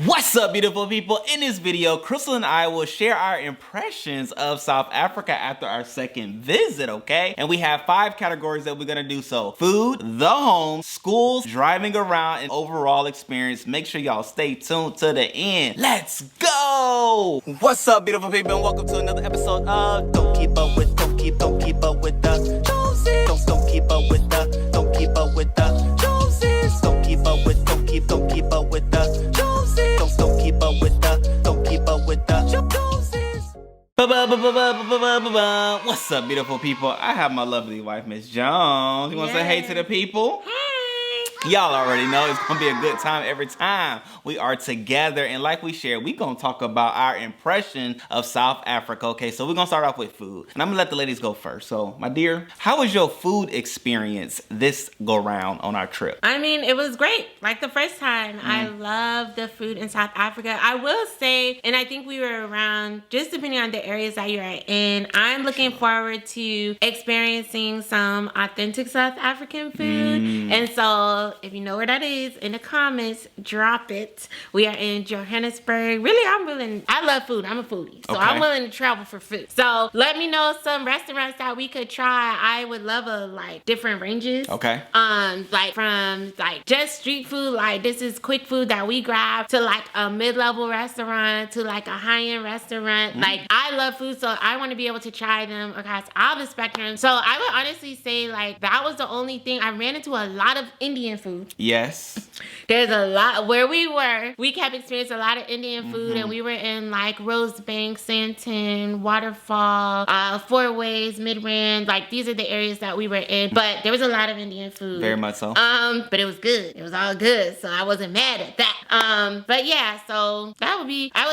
What's up, beautiful people? In this video, Chrystle and I will share our impressions of South Africa after our second visit, okay? And we have 5 categories that we're gonna do so. Food, the home, schools, driving around, and overall experience. Make sure y'all stay tuned to the end. Let's go! What's up, beautiful people, and welcome to another episode of Don't Keep Up With the Joneses. Don't keep up with the Joneses. Don't keep up with the Joneses. Don't keep up with the Joneses. Don't keep up with the Joneses. What's up, beautiful people? I have my lovely wife, Miss Jones. You want to say hey to the people? Y'all already know it's gonna be a good time every time we are together, and like we shared, we gonna talk about our impression of South Africa. Okay, so we're gonna start off with food, and I'm gonna let the ladies go first. So, my dear, how was your food experience this go round on our trip? I mean, it was great. Like the first time, I love the food in South Africa. I will say, and I think we were around, just depending on the areas that you're in, I'm looking forward to experiencing some authentic South African food. And so, if you know where that is, in the comments, drop it. We are in Johannesburg. Really, I love food. I'm a foodie. So I'm willing to travel for food. So let me know some restaurants that we could try. I would love different ranges. Okay. Like from just street food, like this is quick food that we grab, to like a mid-level restaurant, to like a high-end restaurant. Like I love food, so I want to be able to try them across all the spectrum. So I would honestly say like that was the only thing. I ran into a lot of Indian food. Yes. There's a lot where we were. We kept experiencing a lot of Indian food, and we were in like Rosebank, Sandton, Waterfall, Four Ways, Midrand. Like these are the areas that we were in. But there was a lot of Indian food. Very much so. But it was good. It was all good. So I wasn't mad at that. But yeah, so I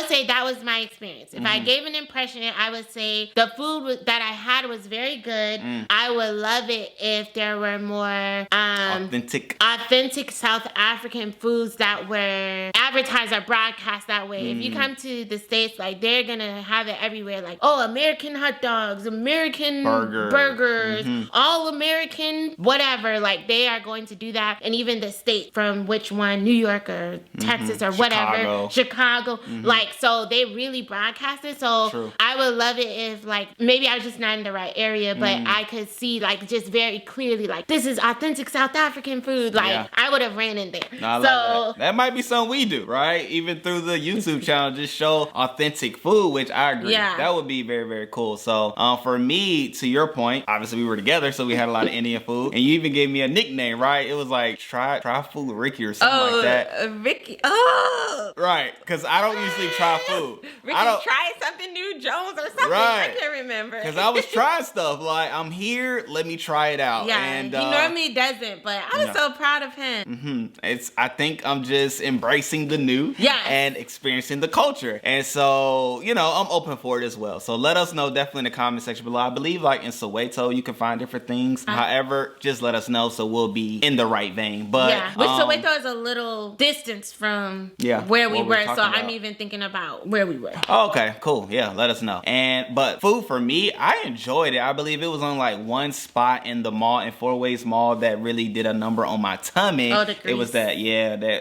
would say that was my experience. If I gave an impression, I would say the food that I had was very good. I would love it if there were more authentic South African foods that were advertised or broadcast that way. If you come to the States, like they're gonna have it everywhere, like, oh, American hot dogs, American burgers, all American whatever. Like they are going to do that. And even the state from which one, New York or Texas or whatever, Chicago. Like, so they really broadcast it. So I would love it if like, maybe I was just not in the right area, but I could see like just very clearly, like this is authentic South African food. Like I would have ran in there. No, I love that might be something we do, right? Even through the YouTube channel, just show authentic food, which I agree. Yeah. That would be very, very cool. So for me, to your point, obviously we were together, so we had a lot of Indian food. And you even gave me a nickname, right? It was like, try food with Rickey or something like that. Rickey. Oh. Right, because I don't usually try food. Rickey, try something new, Jones or something. Right. I can't remember. Because I was trying stuff. Like, I'm here, let me try it out. Yeah, and, he normally doesn't, but I was so proud of him. I think I'm just embracing the new and experiencing the culture. And so, you know, I'm open for it as well. So let us know definitely in the comment section below. I believe like in Soweto, you can find different things. However, just let us know so we'll be in the right vein. But yeah, which Soweto is a little distance from where we were. So I'm even thinking about where we were. Okay, cool. Yeah, let us know. But food for me, I enjoyed it. I believe it was on like one spot in the mall, in Four Ways Mall, that really did a number on my tummy. Oh, the grease. It was that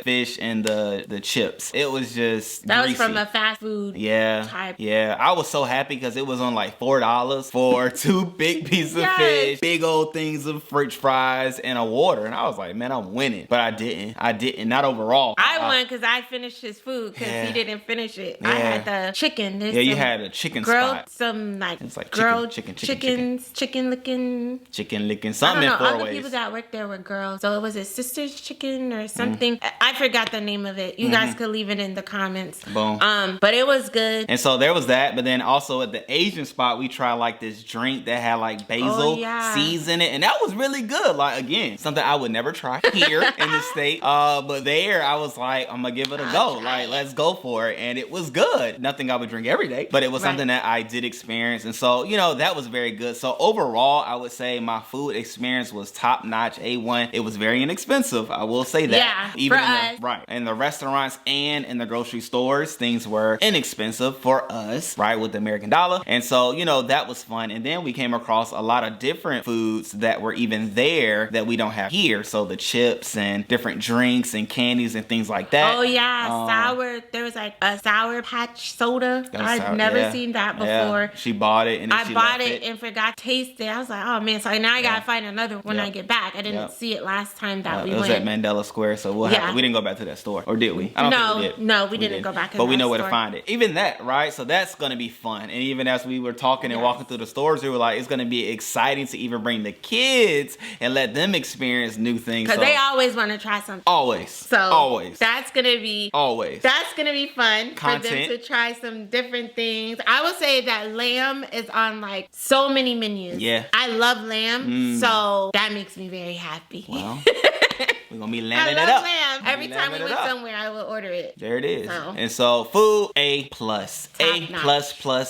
fish and the chips. It was just that greasy. was from a fast food type. Yeah, I was so happy because it was on like $4 for 2 big pieces of fish, big old things of French fries, and a water. And I was like, man, I'm winning. But I didn't. Not overall. I won because I finished his food because he didn't finish it. I had the chicken. You had a chicken grilled spot. Some like, it's like grilled chicken licking. Something in Four all Ways. the people that worked there were girls. So it was a sister's chicken or something. I forgot the name of it. You guys could leave it in the comments. Boom. But it was good. And so there was that. But then also at the Asian spot, we tried like this drink that had like basil seeds in it. And that was really good. Like, again, something I would never try here in the state. But there, I was like, I'm going to give it a go. Like, let's go for it. And it was good. Nothing I would drink every day. But it was something that I did experience. And so, you know, that was very good. So overall, I would say my food experience was top notch, A1. fun. It was very inexpensive, I will say that. Yeah, Even for in us. right, in the restaurants and in the grocery stores, things were inexpensive for us, right, with the American dollar. And so, you know, that was fun. And then we came across a lot of different foods that were even there that we don't have here. So the chips and different drinks and candies and things like that. Oh yeah, there was like a Sour Patch soda. I'd never seen that before. Yeah. She bought it and then I bought it and forgot to taste it. I was like, oh man, so now I gotta find another when I get back. I didn't see it last time that we went. It was at Mandela Square, so we didn't go back to that store. Or did we? I don't think we did. No, we didn't go back to that store. But we know where to find it. Even that, right? So that's gonna be fun. And even as we were talking and walking through the stores, we were like, it's gonna be exciting to even bring the kids and let them experience new things. Because they always want to try something. Always. So always. That's gonna be That's gonna be fun for them to try some different things. I would say that lamb is on like so many menus. Yeah. I love lamb, so that makes me very happy. Well, we're gonna be lambing it up. I love lamb. Every time we went somewhere, I would order it. There it is. And so food, A+. A++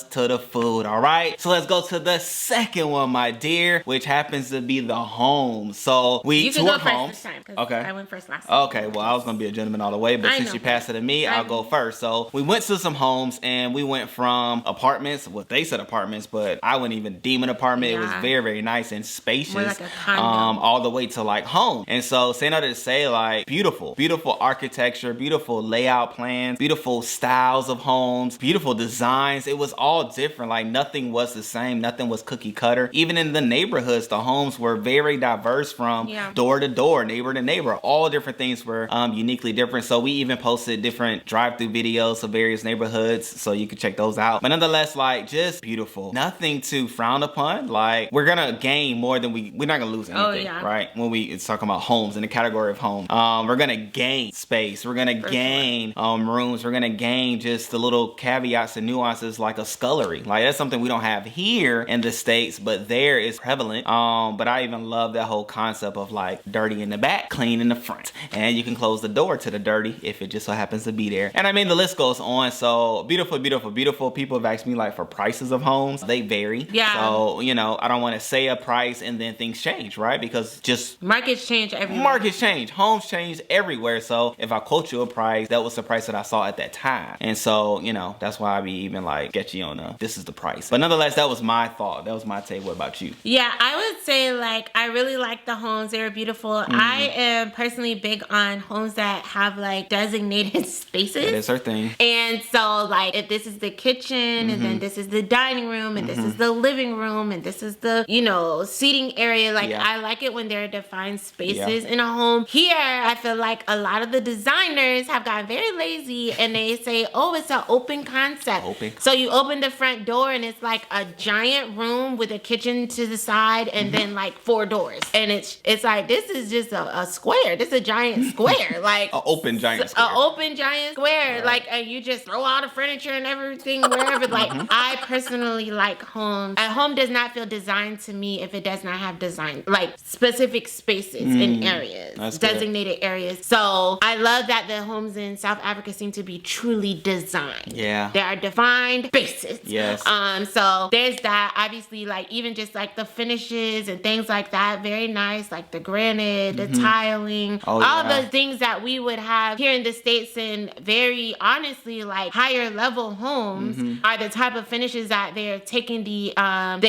to the food, all right? So let's go to the second one, my dear, which happens to be the home. So we toured homes. This time, okay. I went first last time. Okay, well, I was gonna be a gentleman all the way, but since you passed it to me, I'll go first. So we went to some homes and we went from apartments, well, they said apartments, but I wouldn't even deem an apartment. It was very, very nice and spacious. More like a condo. All the way to like home. And so saying all that to say, like, beautiful architecture, beautiful layout plans, beautiful styles of homes, beautiful designs. It was all different. Like nothing was the same. Nothing was cookie cutter. Even in the neighborhoods, the homes were very diverse from door to door, neighbor to neighbor. All different things were uniquely different. So we even posted different drive-through videos of various neighborhoods, so you can check those out. But nonetheless, like, just beautiful. Nothing to frown upon. Like, we're gonna gain more than we're not gonna lose anything, right? When it's talking about homes, in the category of home, we're gonna gain space. We're gonna gain rooms. We're gonna gain just the little caveats and nuances like a scullery. Like, that's something we don't have here in the States, but there is prevalent. But I even love that whole concept of like dirty in the back, clean in the front. And you can close the door to the dirty if it just so happens to be there. And I mean, the list goes on. So beautiful, beautiful, beautiful. People have asked me like for prices of homes. They vary. Yeah. So, you know, I don't want to say a price and then things change, right? Because just markets change everywhere. Markets change. Homes change everywhere. So if I quote you a price, that was the price that I saw at that time. And so, you know, that's why I be even like sketchy on this is the price. But nonetheless, that was my thought. That was my take. What about you? Yeah, I would say like I really like the homes. They were beautiful. I am personally big on homes that have like designated spaces. That is her thing. And so like if this is the kitchen and then this is the dining room and this is the living room and this is the, you know, seating area. Like I like it when there are defined spaces in a home. Here, I feel like a lot of the designers have gotten very lazy and they say, oh, it's an open concept. So you open the front door and it's like a giant room with a kitchen to the side and then like 4 doors. And it's like, this is just a square. This is a giant square. Like an open giant square. An open giant square. Right. Like, and you just throw all the furniture and everything wherever. Like, I personally like homes. A home does not feel designed to me if it does not have design, like specific spaces in areas, designated areas. So I love that the homes in South Africa seem to be truly designed. Yeah. There are defined spaces. Yes. So there's that. Obviously, like even just like the finishes and things like that, very nice. Like the granite, the tiling, all the things that we would have here in the States, and very honestly, like higher level homes are the type of finishes that they're taking the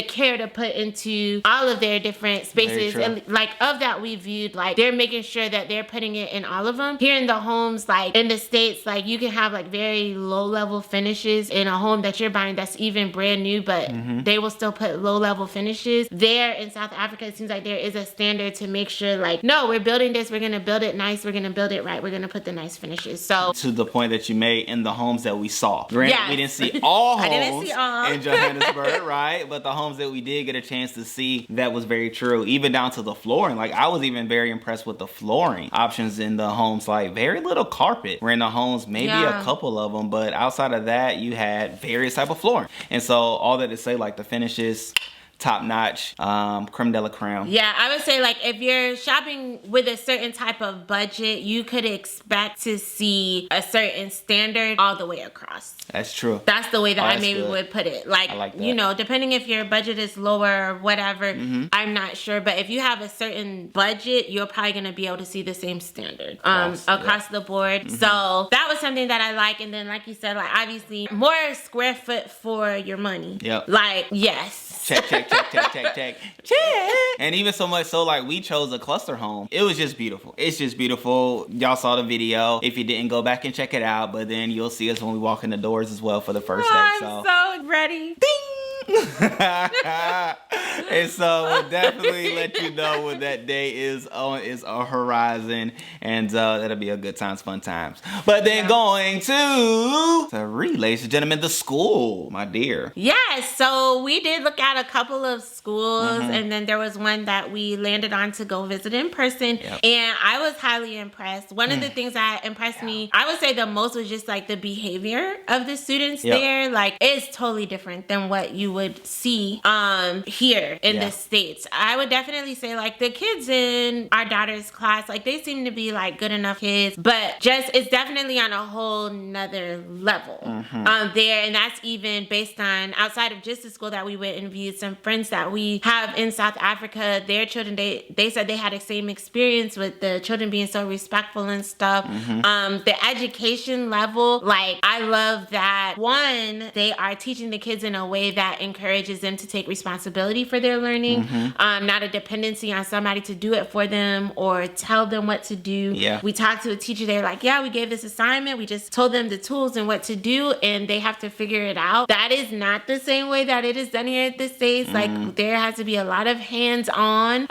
care to put into all of their different spaces. And like of that, we viewed like they're making sure that they're putting it in all of them. Here in the homes, like in the States, like you can have like very low level finishes in a home that you're buying that's even brand new, but they will still put low level finishes. There in South Africa, it seems like there is a standard to make sure like, no, we're building this, we're gonna build it nice, we're gonna build it right, we're gonna put the nice finishes. So to the point that you made in the homes that we saw. Granted, we didn't see all homes in Johannesburg, right? But the homes that we did get a chance to see, that was very true. Even down to the flooring. Like I was even very impressed with the flooring options in the homes. Like very little carpet were in the homes, maybe a couple of them, but outside of that, you had various type of flooring. And so all that to say, like the finishes, top-notch, creme de la creme. Yeah, I would say like if you're shopping with a certain type of budget, you could expect to see a certain standard all the way across. That's true. That's the way that I maybe would put it. Like, I like that. you know, depending if your budget is lower or whatever, I'm not sure. But if you have a certain budget, you're probably going to be able to see the same standard across the board. So that was something that I like. And then, like you said, like obviously more square foot for your money. Yep. Like, yes. Check. And even so much so, like, we chose a cluster home. It was just beautiful. It's just beautiful. Y'all saw the video. If you didn't, go back and check it out. But then you'll see us when we walk in the doors as well for the first day. I'm so ready. Ding! And so we'll definitely let you know when that day is on horizon, and that'll be a good times, fun times. But then going to ladies and gentlemen, the school, my dear. Yes, so we did look at a couple of schools, and then there was one that we landed on to go visit in person, and I was highly impressed. One of the things that impressed me, I would say the most, was just like the behavior of the students there. Like, it's totally different than what you would see here in the States. I would definitely say like the kids in our daughter's class, like they seem to be like good enough kids, but just it's definitely on a whole nother level there. And that's even based on outside of just the school that we went and viewed, some friends that we have in South Africa, their children, they said they had the same experience with the children being so respectful and stuff. The education level, like I love that one, they are teaching the kids in a way that encourages them to take responsibility for their learning, not a dependency on somebody to do it for them or tell them what to do. We talked to a teacher, they're like, yeah, we gave this assignment, we just told them the tools and what to do, and they have to figure it out. That is not the same way that it is done here at the States. Like there has to be a lot of hands-on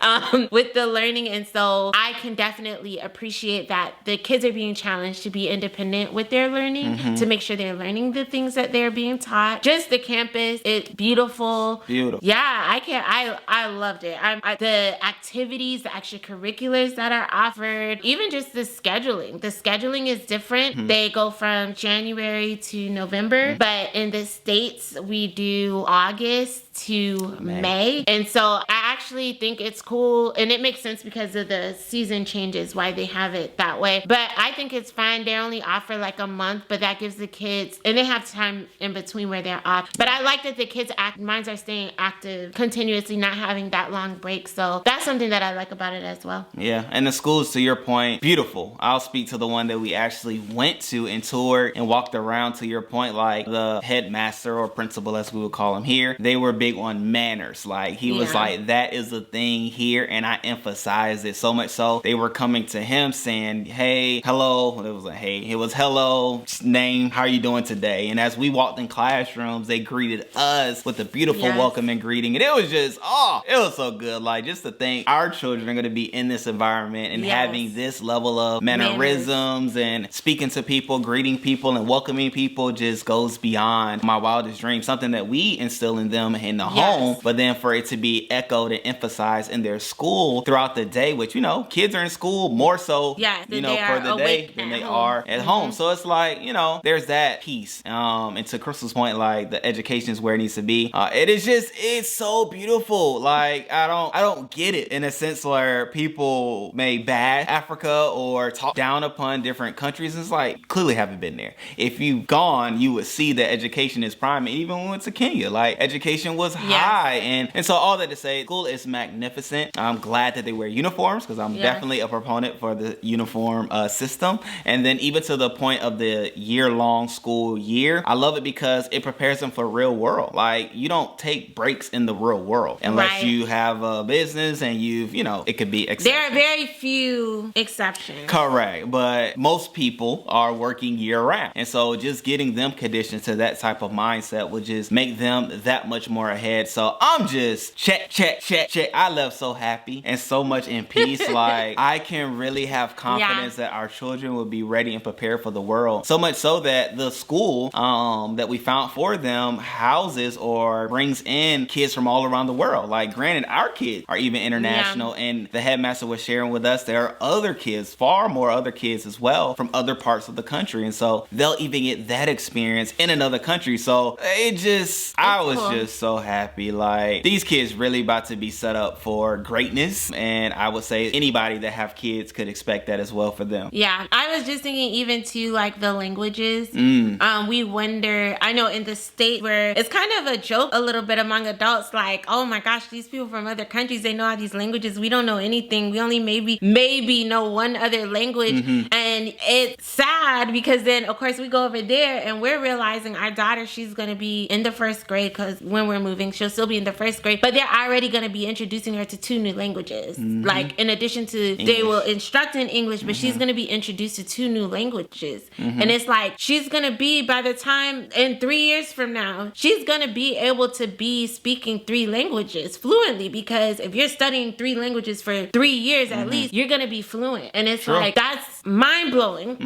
with the learning, and so I can definitely appreciate that the kids are being challenged to be independent with their learning, to make sure they're learning the things that they're being taught. Just the campus, it's beautiful. Yeah, I loved it. The activities, the extracurriculars that are offered, even just the scheduling. The scheduling is different. They go from January to November, but in the States, we do August to May. And so I actually think it's cool, and it makes sense because of the season changes why they have it that way. But I think it's fine. They only offer like a month, but that gives the kids, and they have time in between where they're off. But I like that the kids' minds are staying active continuously, not having that long break. So that's something that I like about it as well. Yeah, and the schools, to your point, beautiful. I'll speak to the one that we actually went to and toured and walked around. To your point, like the headmaster or principal, as we would call him here, they were big on manners. Like he was like, that is a thing here, and I emphasized it so much so they were coming to him saying, hey, hello. It was a hey. It was hello, name, how are you doing today? And as we walked in classrooms, they greeted us with a beautiful welcome and greeting, and it was just it was so good. Like just to think our children are going to be in this environment and having this level of mannerisms and speaking to people, greeting people, and welcoming people just goes beyond my wildest dreams. Something that we instill in them in the home, but then for it to be echoed and emphasized in their school throughout the day, which, you know, kids are in school more so, you know, for the day than they are at home. So it's like, you know, there's that piece. And to Crystle's point, like the education is where it needs to be. It is just, it's so beautiful. Like I don't get it in a sense where people may bash Africa or talk down upon different countries. It's like, clearly haven't been there. If you've gone, you would see that education is prime. And even when we went to Kenya, like education was high. And so all that to say, school is magnificent. I'm glad that they wear uniforms because I'm definitely a proponent for the uniform system. And then even to the point of the year-long school year, I love it because it prepares them for real world. Like you don't take breaks in the real world unless you have a business and you know, it could be exceptions. There are very few exceptions. Correct. But most people are working year round. And so just getting them conditioned to that type of mindset would just make them that much more ahead. So I'm just check check. I left so happy and so much in peace. Like, I can really have confidence that our children will be ready and prepared for the world. So much so that the school that we found for them houses or brings in kids from all around the world. Like, granted, our kids are even international, and the headmaster was sharing with us there are other kids, far more other kids as well, from other parts of the country. And so they'll even get that experience in another country. So I was just so happy. Like, these kids really about to be set up for greatness, and I would say anybody that have kids could expect that as well for them. Yeah, I was just thinking even to like the languages. We wonder, I know in the States where it's kind of a joke a little bit among adults, like, oh my gosh, these people from other countries, they know all these languages. We don't know anything. We only maybe know one other language. And it's sad because then of course we go over there and we're realizing our daughter, she's going to be in the first grade, because when we're moving, she'll still be in the first grade, but they're already going to be introducing her to 2 new languages. Like, in addition to English. They will instruct in English, but she's going to be introduced to 2 new languages. And it's like, she's going to be, by the time in 3 years from now, she's going to be able to be speaking 3 languages fluently, because if you're studying 3 languages for 3 years at least, you're going to be fluent. And it's like, that's mind blowing.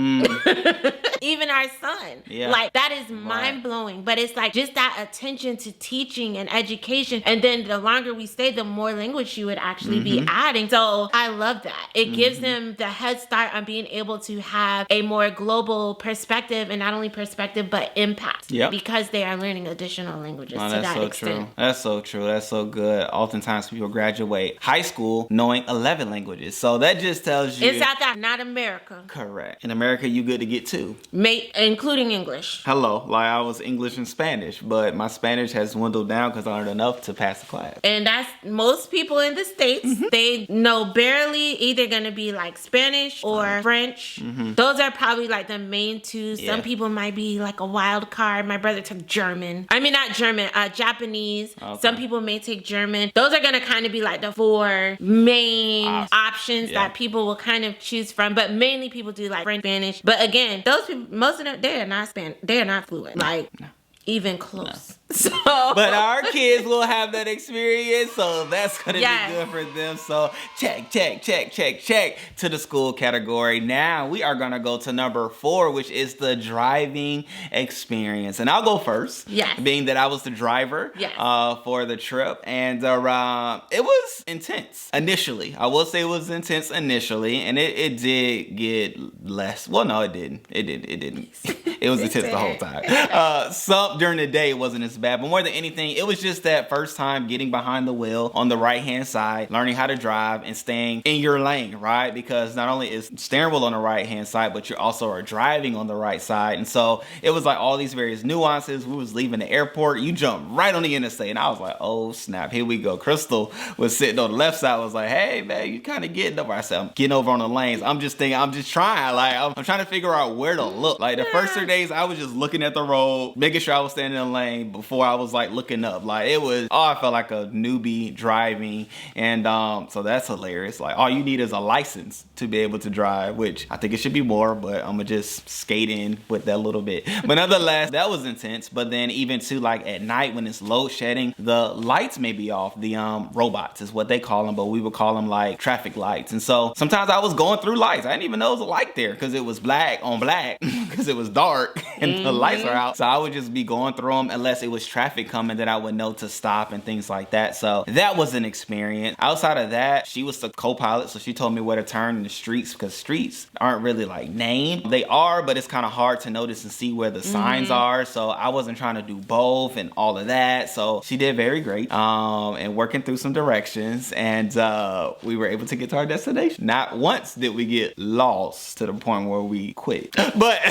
Even our son, like, that is mind blowing. But it's like just that attention to teaching and education, and then the longer we stay, the more language she would actually be adding. So I love that. It gives them the head start on being able to have a more global perspective, and not only perspective but impact, because they are learning additional languages to that extent. That's so true. That's so good. Oftentimes people graduate high school knowing 11 languages, so that just tells you in South Africa, not America. Correct. In America, you good to get 2, including English. Hello, like, I was English and Spanish, but my Spanish has dwindled down because I learned enough to pass the class. And that's most people in the States. They know barely, either gonna be like Spanish or French. Those are probably like the main 2. Some people might be like a wild card. My brother took German. I mean, not German, Japanese. Some people may take German. Those are gonna kind of be like the 4 main options that people will kind of choose from. But mainly people do like French, Spanish. But again, those people, most of them, they are not fluent. Like, even close. So, but our kids will have that experience, so that's gonna be good for them. So check to the school category. Now we are gonna go to number 4, which is the driving experience, and I'll go first. Being that I was the driver for the trip, and it was intense initially. I will say it was intense initially, and it did get less. Well, no, it didn't. It didn't. It was intense the whole time. Some during the day it wasn't as bad, but more than anything, it was just that first time getting behind the wheel on the right hand side, learning how to drive and staying in your lane, right? Because not only is steering wheel on the right hand side, but you also are driving on the right side. And so it was like all these various nuances. We was leaving the airport, you jumped right on the interstate, and I was like, oh snap, here we go. Chrystle was sitting on the left side, was like, hey man, you kind of getting over. I said, I'm getting over on the lanes. I'm just trying, like, I'm trying to figure out where to look. Like, the first 3 days I was just looking at the road, making sure I was standing in the lane before I was like looking up. Like, it was, I felt like a newbie driving. And so that's hilarious. Like, all you need is a license to be able to drive, which I think it should be more, but I'm gonna just skate in with that a little bit. But nonetheless, that was intense. But then even to like at night when it's load shedding, the lights may be off. The robots is what they call them, but we would call them like traffic lights. And so sometimes I was going through lights. I didn't even know it was a light there because it was black on black because it was dark and the lights are out. So I would just be going through them unless it was traffic coming that I would know to stop and things like that. So that was an experience. Outside of that, she was the co-pilot, so she told me where to turn in the streets, because streets aren't really like named. They are, but it's kind of hard to notice and see where the signs are. So I wasn't trying to do both and all of that. So she did very great and working through some directions, and we were able to get to our destination. Not once did we get lost to the point where we quit. But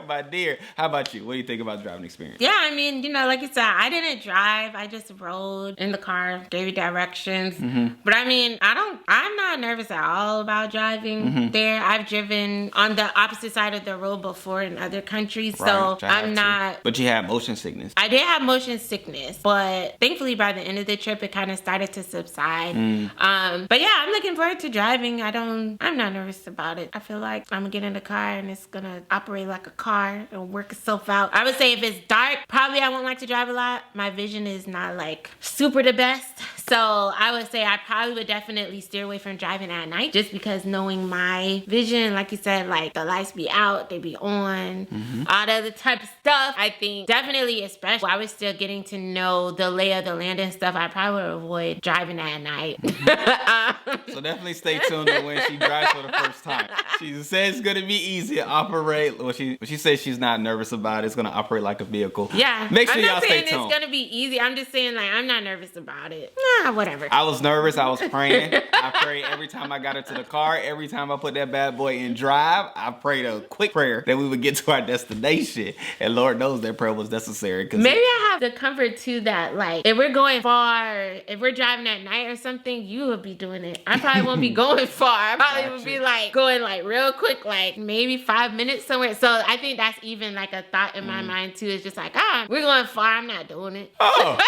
my dear, how about you? What do you think about the driving experience? Yeah, I mean, you know, like you said, I didn't drive. I just rode in the car, gave you directions. But I mean, I'm not nervous at all about driving there. I've driven on the opposite side of the road before in other countries, so I'm not. But you had motion sickness. I did have motion sickness, but thankfully by the end of the trip, it kind of started to subside. But yeah, I'm looking forward to driving. I'm not nervous about it. I feel like I'm gonna get in the car and it's gonna operate like a car. It'll work itself out. I would say if it's dark, probably I won't like to drive a lot. My vision is not like super the best. So I would say I probably would definitely steer away from driving at night, just because knowing my vision, like you said, like the lights be out, they be on, all the other type of stuff. I think definitely, especially I was still getting to know the lay of the land and stuff, I probably would avoid driving at night. So definitely stay tuned to when she drives for the first time. She says it's gonna be easy to operate. When she says she's not nervous about it, it's gonna operate like a vehicle. Yeah. Make sure I'm y'all not stay saying tuned. it's gonna be easy. I'm just saying like I'm not nervous about it. Nah, whatever. I was nervous. I was praying. I prayed every time I got into the car. Every time I put that bad boy in drive, I prayed a quick prayer that we would get to our destination. And Lord knows that prayer was necessary. Maybe I have the comfort too that like if we're going far, if we're driving at night or something, you would be doing it. I probably won't be going far. I probably would be like going like real quick, like maybe 5 minutes somewhere. So I think that's even like a thought in my mind too. It's just like, we're going far. I'm not doing it. Oh,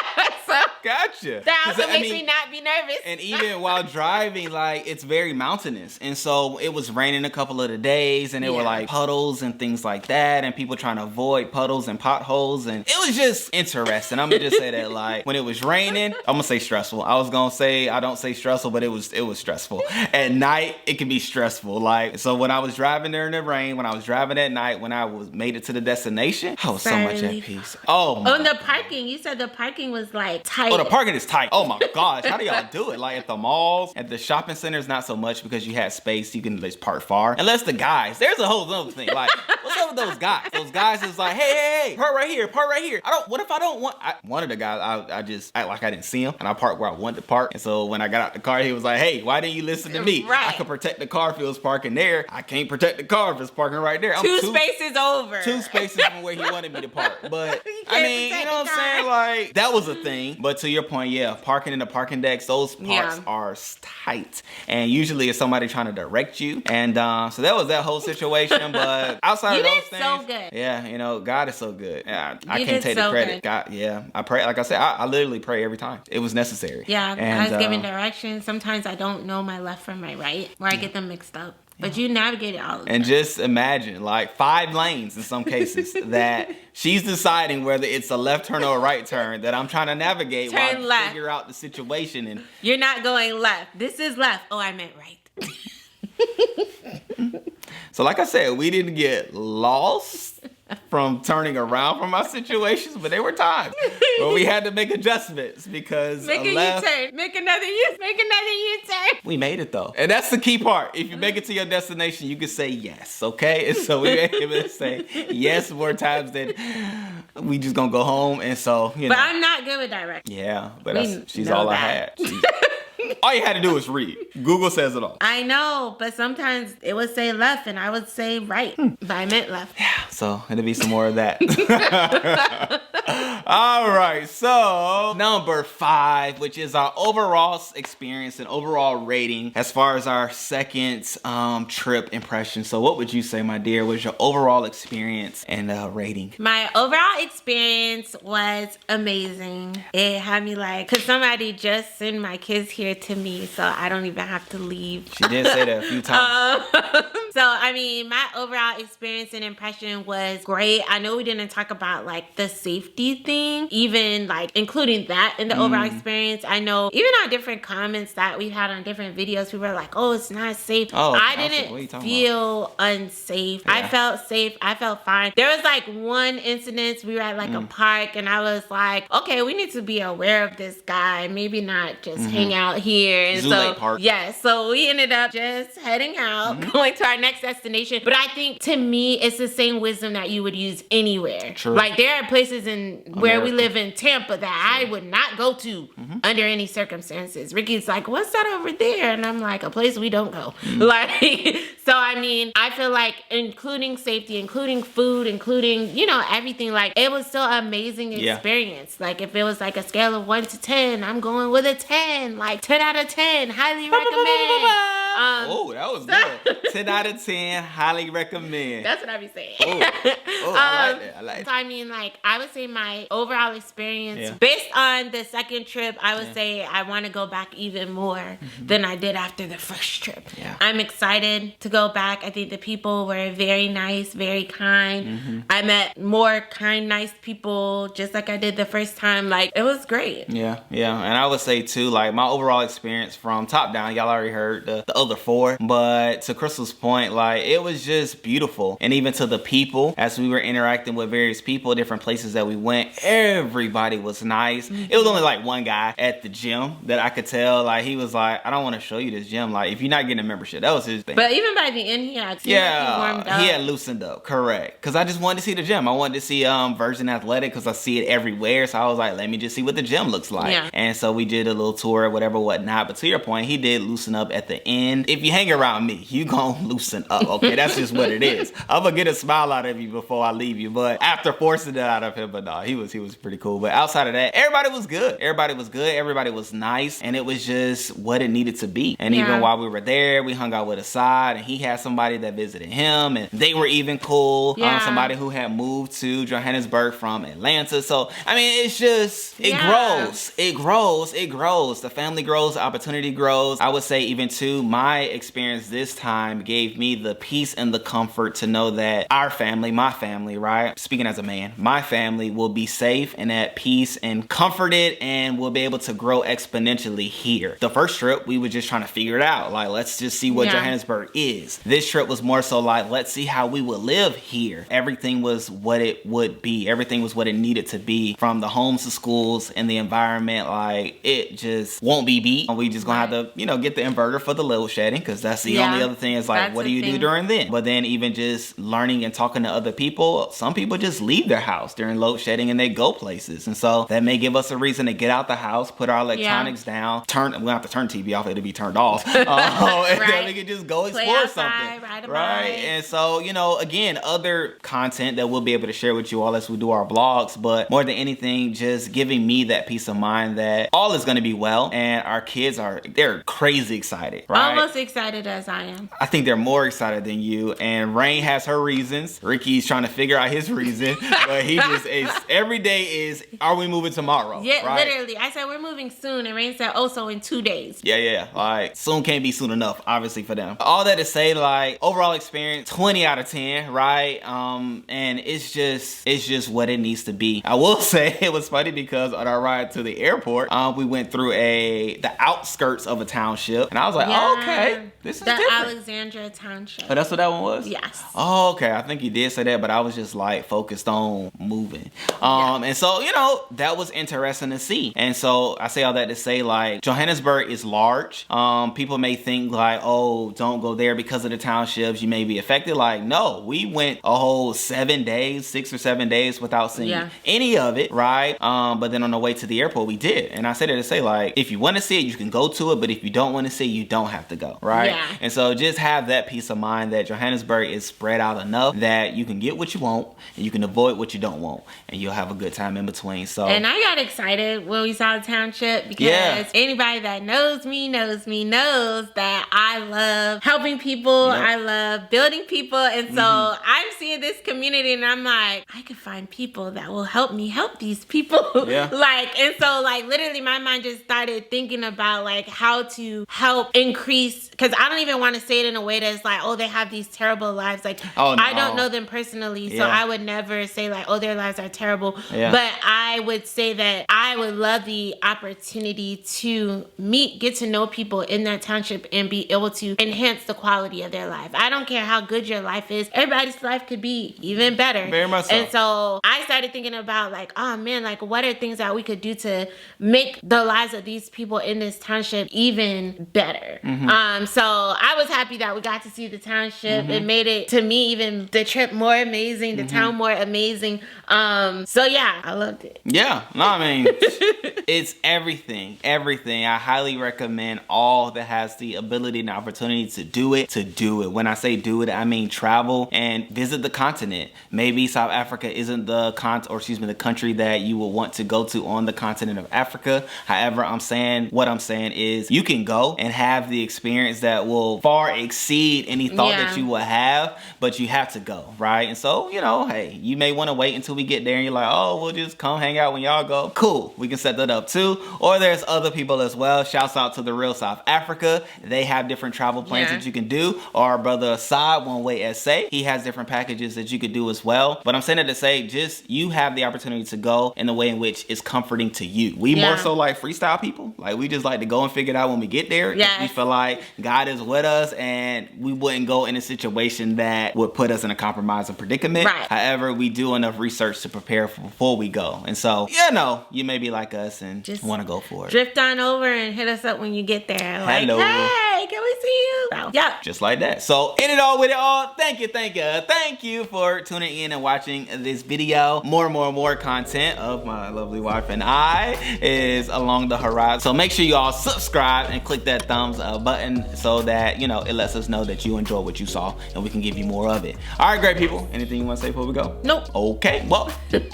so gotcha. that also makes me not be nervous. And even while driving, like it's very mountainous. And so it was raining a couple of the days and there were like puddles and things like that. And people trying to avoid puddles and potholes. And it was just interesting. I'm gonna just say that like when it was raining, I'm gonna say stressful. I was gonna say, I don't say stressful, but it was stressful. At night, it can be stressful. Like, so when I was driving there in the rain, when I was driving at night, when I made it to the destination, I was so much at peace. Oh my. Oh, the parking. You said the parking was like tight. Oh, the parking is tight. Oh my gosh. How do y'all do it? Like at the malls, at the shopping centers, not so much because you had space. You can just park far. Unless the guys, there's a whole other thing. Like, what's up with those guys? Those guys is like, hey, park right here, park right here. What if I don't want, one of the guys, I just act like I didn't see him and I parked where I wanted to park. And so when I got out the car, he was like, hey, why didn't you listen to me? Right. I could protect the car if it was parking there. I can't protect the car if it's parking right there. I'm two spaces over. 2 spaces from where he wanted me to park. But I mean, you know what I'm saying? Like, that was a thing. But to your point, yeah, parking in the parking decks, those parts are tight. And usually it's somebody trying to direct you. And so that was that whole situation. But outside of those things, so good. Yeah, you know, God is so good. Yeah, I You can't did take so the credit. good. God, yeah, I pray. Like I said, I literally pray every time. It was necessary. Yeah, and, I was given directions. Sometimes I don't know my left from my right, where I get them mixed up. But you navigated all of them. And just imagine, like 5 lanes in some cases, that she's deciding whether it's a left turn or a right turn that I'm trying to navigate while I figure out the situation. And you're not going left. This is left. Oh, I meant right. So like I said, we didn't get lost from turning around from our situations, but there were times where we had to make adjustments because make a U-turn. Make another U-turn. We made it though. And that's the key part. If you make it to your destination, you can say yes, okay? And so we were able to say yes more times than we just gonna go home. And so, you know. But I'm not good with directions. Yeah, but she's all I had. All you had to do was read. Google says it all. I know, but sometimes it would say left and I would say right. But I meant left. Yeah, so it'll be some more of that. All right, so number 5, which is our overall experience and overall rating as far as our second trip impression. So what would you say, my dear, was your overall experience and rating? My overall experience was amazing. It had me like, could somebody just send my kids here to me so I don't even have to leave? She did say that a few times. So, I mean, my overall experience and impression was great. I know we didn't talk about like the safety thing, even like including that in the overall experience. I know even on different comments that we've had on different videos, people were like, oh, it's not safe. Oh, I didn't feel unsafe. Yeah. I felt safe. I felt fine. There was like one incident, we were at like a park and I was like, okay, we need to be aware of this guy. Maybe not just hang out here. And Zoo Park. Yeah, so we ended up just heading out, going to our next destination. But I think to me, it's the same wisdom that you would use anywhere. True. Like there are places where we live in Tampa that I would not go to under any circumstances. Ricky's like, what's that over there? And I'm like, a place we don't go. Like, so I mean, I feel like including safety, including food, including, you know, everything, like it was still an amazing experience. Yeah. Like if it was like a scale of 1 to 10, I'm going with a 10, like 10 out of 10, highly recommend. Oh, that was good. 10 out of 10, highly recommend. That's what I be saying. Oh, I like that. I like So that. I mean, like, I would say my overall experience, Yeah. based on the second trip, I would say I want to go back even more than I did after the first trip. Yeah. I'm excited to go back. I think the people were very nice, very kind. I met more kind, nice people, just like I did the first time. Like, it was great. Yeah, and I would say too, like, my overall experience from top down, y'all already heard the other 4, but to Chrystle's point, like, it was just beautiful. And even to the people, as we were interacting with various people, different places that we went, everybody was nice. It was only like one guy at the gym that I could tell, like, he was like, I don't want to show you this gym, like, if you're not getting a membership. That was his thing. But even by the end, he had he warmed up. He had loosened up, correct. Because I just wanted to see the gym. I wanted to see Virgin Athletic because I see it everywhere. So I was like, let me just see what the gym looks like. Yeah. And so we did a little tour, whatever, whatnot. But to your point, he did loosen up at the end. If you hang around me, you gonna loosen up, okay? That's just what it is. I'm gonna get a smile out of you before I leave you. But after forcing it out of him, but no, he was pretty cool. But outside of that, everybody was good. Everybody was good. Everybody was nice. And it was just what it needed to be. And even while we were there, we hung out with Assad, and he had somebody that visited him, and they were even cool. Somebody who had moved to Johannesburg from Atlanta. So, I mean, it's just, it grows. It grows. It grows. The family grows. The opportunity grows. I would say even too, my experience this time gave me the peace and the comfort to know that our family, my family, right? Speaking as a man, my family will be safe and at peace and comforted and will be able to grow exponentially here. The first trip, we were just trying to figure it out. Like, let's just see what Johannesburg is. This trip was more so like, let's see how we would live here. Everything was what it would be. Everything was what it needed to be, from the homes to schools and the environment. Like, it just won't be beat. We just gonna have to, you know, get the inverter for the load shedding, because that's the only other thing is like, that's what do you do during then? But then even just learning and talking to other people, some people just leave their house during load shedding and they go places. And so that may give us a reason to get out the house, put our electronics down, we don't have to turn TV off, it'll be turned off. And then we can just go explore something. Right. And so, you know, again, other content that we'll be able to share with you all as we do our vlogs, but more than anything, just giving me that peace of mind that all is going to be well, and our kids they're crazy excited, right? Almost excited as I am. I think they're more excited than you, and Rain has her reasons. Rickey's trying to figure out his reason, but he just is, every day is, are we moving tomorrow? Yeah, right? literally. I said, we're moving soon, and Rain said, oh, so in 2 days. Yeah. Like, soon can't be soon enough, obviously, for them. All that to say, like, overall experience, 20 out of 10, right? And it's just what it needs to be. I will say it was funny because on our ride to the airport, we went through the outskirts of a township, and I was like, oh, okay, this is different. Alexandria Township. Oh, that's what that one was? Yes. Oh, okay. I think you did say that, but I was just like focused on moving. And so, you know, that was interesting to see. And so I say all that to say, like, Johannesburg is large. People may think like, oh, don't go there because of the townships, you may be affected. Like, no, we went a whole 7 days, 6 or 7 days without seeing any of it, right? But then on the way to the airport, we did. And I said that to say, like, if you want to see it, you can go to it, but if you don't want to see it, you don't have to go, right? Yeah. And so just have that peace of mind that Johannesburg is spread out enough that you can get what you want and you can avoid what you don't want, and you'll have a good time in between. So, and I got excited when we saw the township because anybody that knows me knows that I love helping people. I love building people. And so I'm seeing this community and I'm like, I could find people that will help me help these people. Like, and so like literally my mind just started thinking about like how to help increase, because I don't even want to say it in a way that's like, oh, they have these terrible lives. Like, I don't know them personally, so I would never say like, oh, their lives are terrible. But I would say that I would love the opportunity to get to know people in that township and be able to enhance the quality of their life. I don't care how good your life is. Everybody's life could be even better. Very much so. And so I started thinking about like, oh man, like what are things that we could do to make the lives of these people in this township even better? So I was happy that we got to see the township. It made it, to me, even the trip more amazing, the town more amazing. So yeah, I loved it. Yeah, no, I mean, it's everything. I highly recommend all that has the ability and opportunity to do it. When I say do it, I mean travel and visit the continent. Maybe South Africa isn't the country that you will want to go to on the continent of Africa. However, what I'm saying is you can go and have the experience experience that will far exceed any thought Yeah. that you will have, but you have to go, right? And so, you know, hey, you may want to wait until we get there and you're like, oh, we'll just come hang out when y'all go. Cool, we can set that up too. Or there's other people as well. Shouts out to the Real South Africa. They have different travel plans that you can do. Or our brother Assad, One Way SA, he has different packages that you could do as well. But I'm saying it to say, just you have the opportunity to go in the way in which is comforting to you. We more so like freestyle people. Like, we just like to go and figure it out when we get there. Yes. We feel like God is with us and we wouldn't go in a situation that would put us in a compromising predicament. Right. However, we do enough research to prepare for before we go. And so, you know, you may be like us and just want to go for it. Drift on over and hit us up when you get there. Like, Hello. hey, can we see you? So, yeah. Just like that. So, in it all with it all, thank you for tuning in and watching this video. More content of my lovely wife and I is along the horizon. So make sure you all subscribe and click that thumbs up button so that, you know, it lets us know that you enjoy what you saw and we can give you more of it. All right, great people. Anything you want to say before we go? Nope. Okay, well, peace.